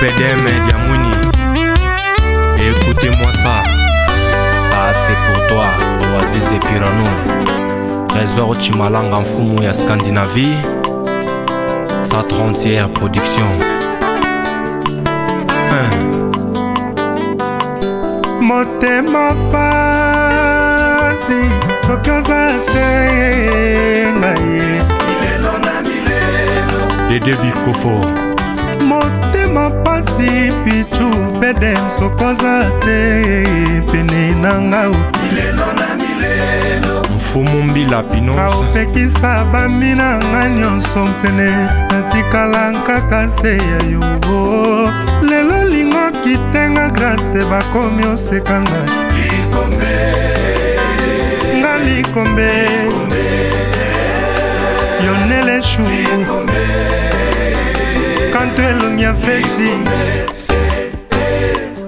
PDM Diamouni. Écoutez-moi ça. Ça c'est pour toi, Oasis et Pirano. Trésor Chimalanga Mfumu ya Scandinavie. Sa 30e production. Motema pasi tokoza te ngai Dede Bikofo. Motema pasi pichu bedem sokoza te pene nangau Mfumu Mbila Pinonce aopekisa bambina nga nyonso mpene natikala kaka se ya yo lelo lingo kitenga grase bakomi oseka nga likombe yonele shu kanto elongi ya feti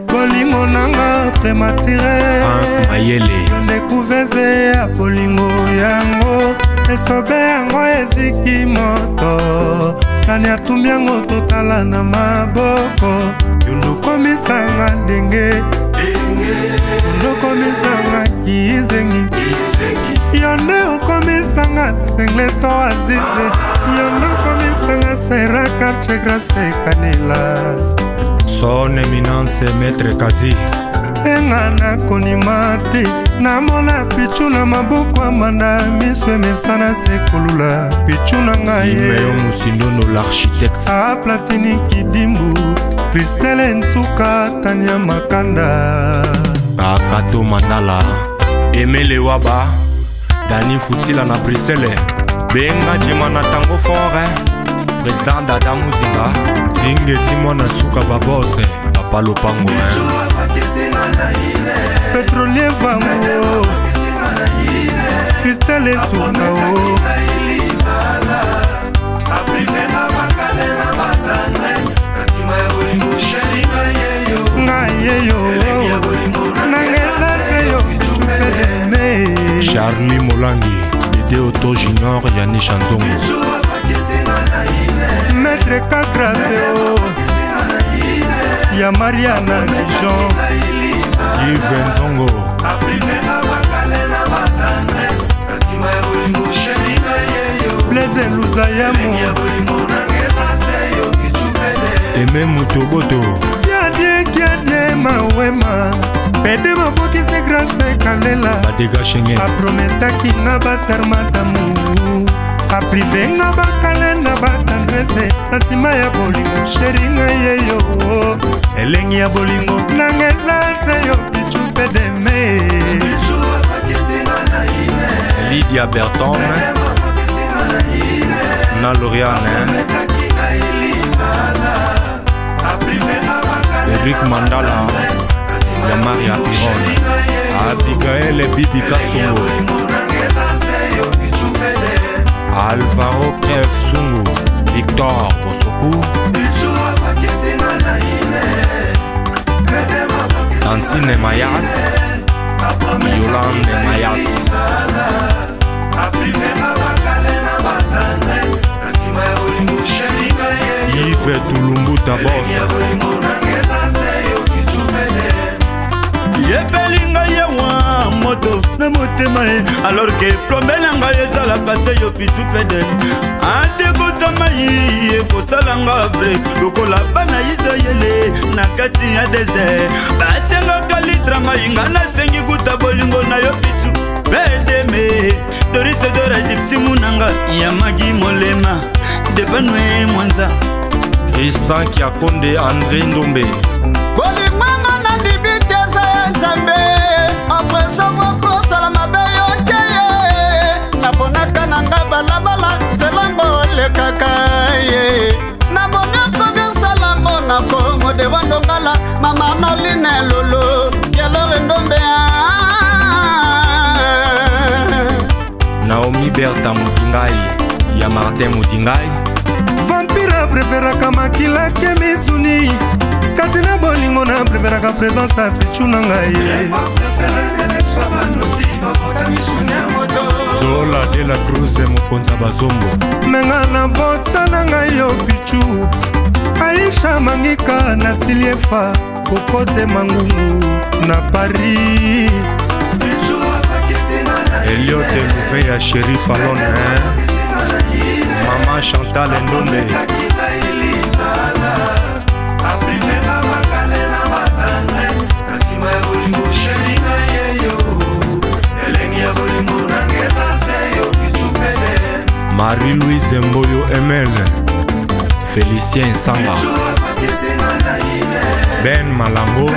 bolingo nanga prematire Mayele ndekuveze ya bolingo yango esobe yango eziki moto nani atumbi yango totala na maboko yolukomisanga ndenge yolukomisanga kizengi yonde okomisanga sengleto azize yonde okomisanga sera karche grase kanela Son éminence Maître Kazi. enga nakonima te namona pichu na maboko amanda miso emesana sekolula pichu na ngai Simeyo Musindono l'architecte. aplatini kidimbu Kristele Ntuka Tania Makanda Akato Mandala. Emele Waba. Dani Futila na Bruxelles. Benga Jemana Tango Fort. Président Dada Muzinga. Zinge Timona Suka Babose. Papa Lopango. Pétrolier Vango Kristele Ntuka ngayeyo nangeza seyo chupedeme Charlie Molangi. Dede Otto Junior Yani Chanzongo. Maître Kakrafeo ya Mariana Dijon Yves Nzongo. Blaise Luzayamu Aimé Mutoboto. Kiadie mawema pede mabokisi grâce kalela Badega Schengen. aprometaki nga basermatamu aprive nga bakalenda batandrese na ntima ya bolingo sheri nga yeyo elengi ya bolingo nanga eza seyo pichu pedeme Lydia Berton. Na Lauriane. Eric Mandala. Ya Maria Piron. Abigail Bibi Kasongo. Alvaro Kref Sungu. Victor Bosoku. Tantine Mayas. Yolande Mayas. Yves Tulumbuta Boss. yebelinga yewa moto na motema ye alors que plombelanga ezalaka se yo pitu pede atekotama ye kosalanga vrai lokola bana Israele na kati ya desert basengaka litra mainga nasengi kuta bolingo na yo pitu pedeme dorise dora gypsy munanga ya magi molema depanwe mwanza Tristan Kiakonde André Ndombe. Kolimanga na ndibiteza ya nzambe apreso fokosala mabe yokeye naponaka na nga balabala nzelango lekaka ye namonako biosala monako mode wandongala mama noline lolo yalore ndombe Naomi Berta Mudingai. Ya Martin Mudingai. vampira preferaka makila ke misuni kasi na bolingo na preferaka présence ya pichu na ngai Zola de la Cruz Mokonza Bazombo. menga na vota na ngai yo pichu Aisha Mangika na Siliefa Kokote Mangungu na Paris. Elliot Mouvé ya Chéri Fallon, Maman Chantal Ndombe. Marie-Louise Mboyo ML, Félicien Sanga, Ben Malango,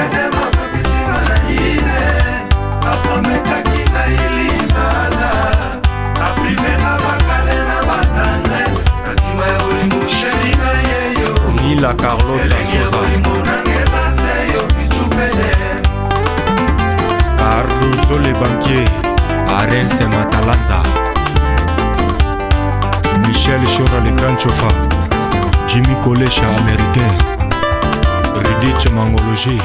Nila Carlota Sosa, Cardozo le banquier, Arense Matalanza, Michel Chora le grand chauffeur, Jimmy Colesha américain, Ridich Mangologie.